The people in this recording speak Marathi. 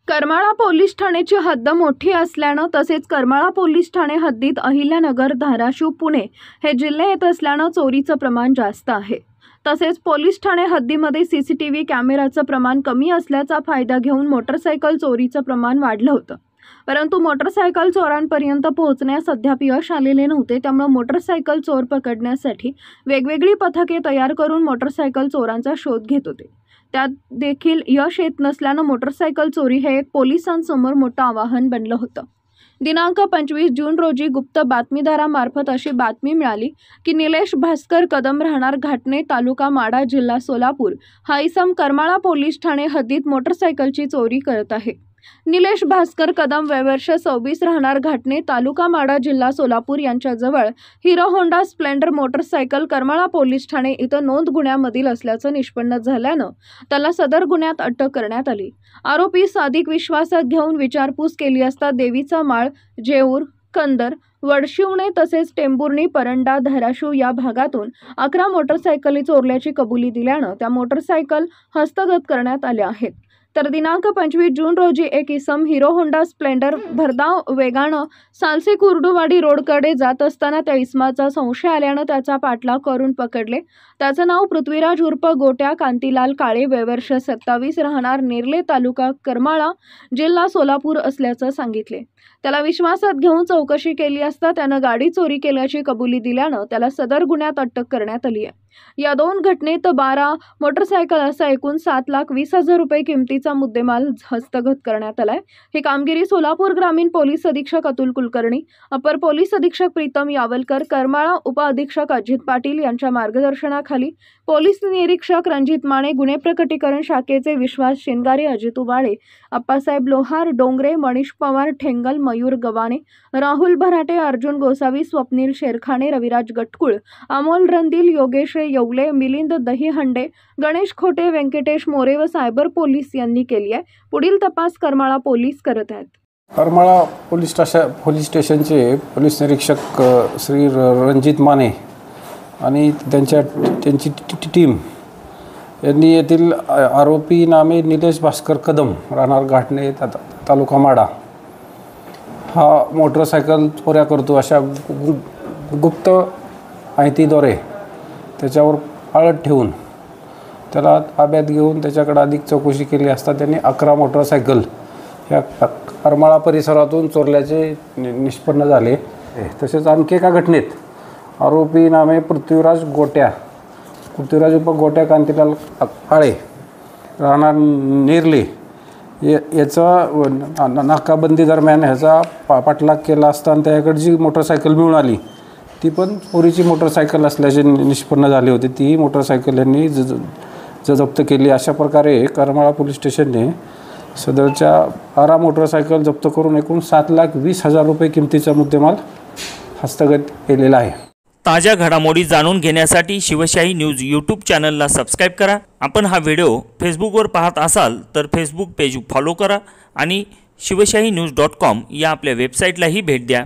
करमाळा पोलीस ठाण्याची हद्द मोठी असल्यानं तसेच करमाळा पोलीस ठाणे हद्दीत अहिल्यानगर, धाराशिव, पुणे हे जिल्हे येत असल्यानं चोरीचं प्रमाण जास्त आहे। तसेच पोलीस ठाणे हद्दीमध्ये सीसीटीव्ही कॅमेराचं प्रमाण कमी असल्याचा फायदा घेऊन मोटरसायकल चोरीचं प्रमाण वाढलं होतं। परंतु मोटरसायकल चोरांपर्यंत पोहोचण्यास अद्याप यश आलेले नव्हते। त्यामुळे मोटरसायकल चोर पकडण्यासाठी वेगवेगळी पथके तयार करून मोटरसायकल चोरांचा शोध घेत होते। त्यात देखील यश येत नसल्यानं मोटरसायकल चोरी हे एक पोलिसांसमोर मोठं आव्हान बनलं होतं। दिनांक 25 जून रोजी गुप्त बातमीदारामार्फत अशी बातमी मिळाली की निलेश भास्कर कदम राहणार घाटणे, तालुका माडा, जिल्हा सोलापूर हा इसम करमाळा पोलीस ठाणे हद्दीत मोटरसायकलची चोरी करत आहे। निलेश भास्कर कदम वयवर्ष 26 राहणार घाटणे, तालुका माडा, जिल्हा सोलापूर यांच्याजवळ Hero Honda Splendor motorcycle Karmala police ठाणे इथं नोंद गुन्ह्यामधील असल्याचं निष्पन्न झाल्यानं त्याला सदर गुन्ह्यात अटक करण्यात आली। आरोपीस अधिक विश्वासात घेऊन विचारपूस केली असता देवीचा माळ, जेऊर, कंदर, वडशिवणे तसेच टेंभुर्णी, परंडा, धाराशिव या भागातून 11 मोटरसायकली चोरल्याची कबुली दिल्यानं त्या मोटरसायकल हस्तगत करण्यात आल्या आहेत। तर दिनांक 25 जून रोजी एक इसम हिरो होंडा स्प्लेंडर भरधाव वेगानं सालसी कुर्डुवाडी रोडकडे जात असताना त्या इसमाचा संशय आल्यानं त्याचा पाठलाग करून पकडले। त्याचं नाव पृथ्वीराज उर्फ गोट्या कांतीलाल काळे, वयवर्ष 27 राहणार नेरले, तालुका करमाळा, जिल्हा सोलापूर असल्याचं सांगितले। त्याला विश्वासात घेऊन चौकशी केली असता त्यानं गाडी चोरी केल्याची कबुली दिल्यानं त्याला सदर गुन्ह्यात अटक करण्यात आली आहे। या दोन घटनेत 12 मोटरसायकल असा एकूण 7,20,000 रुपये किमतीचा मुद्देमाल हस्तगत करण्यात आलाय। ही कामगिरी सोलापूर ग्रामीण पोलीस अधीक्षक अतुल कुलकर्णी, अपर पोलीस अधीक्षक प्रीतम यावलकर, करमाळा उपअधीक्षक अजित पाटील यांच्या मार्गदर्शनाखाली पोलीस निरीक्षक रणजित माने, गुन्हे प्रकटीकरण शाखेचे विश्वास शिंगारे, अजित उबाळे, अप्पासाहेब लोहार, डोंगरे, मनीष पवार, ठेंगल, मयूर गवाने, राहुल भराटे, अर्जुन गोसावी, स्वप्नील शेरखाने, रविराज गटकुळ, अमोल रंदील, योगेश येवले, मिलिंद दहीहंडे, गणेश खोटे, व्यंकटेश मोरे व सायबर पोलीस यांनी केली आहे। पुढील तपास करमाळा पोलीस करत आहेत। करमाळा पोलीस स्टेशनचे पोलीस निरीक्षक श्री रणजित माने आणि त्यांची टीम यांनी येथील आरोपी नामे निलेश भास्कर कदम राहणार घाटणे, तालुका माडा हा मोटरसायकल चोऱ्या करतो अशा गुप्त माहितीद्वारे त्याच्यावर पाळत ठेवून त्याला ताब्यात घेऊन त्याच्याकडे अधिक चौकशी केली असता त्यांनी 11 मोटरसायकल ह्या करमाळा परिसरातून चोरल्याचे निष्पन्न झाले। तसेच आणखी एका घटनेत आरोपी नामे पृथ्वीराज उप गोट्या कांतीलाल काळे राहणार नेरले याचा नाकाबंदी दरम्यान ह्याचा पाठलाग केला असताना त्याकडे जी मोटरसायकल मिळून आली ती पण चोरीची मोटरसायकल असल्याचे निष्पन्न झाले होते। ती मोटरसायकल यांनी जप्त केली। अशा प्रकारे करमाळा पोलीस स्टेशनने सदरच्या 12 मोटरसायकल जप्त करून एकूण 7,20,000 रुपये किमतीचा मुद्देमाल हस्तगत केलेला आहे। ताज्या घडामोडी जाणून घेण्यासाठी शिवशाही न्यूज यूट्यूब चॅनलला सबस्क्राईब करा। आपण हा व्हिडिओ फेसबुकवर पाहत असाल तर फेसबुक पेज फॉलो करा आणि शिवशाही news.com या आपल्या वेबसाईटलाही भेट द्या।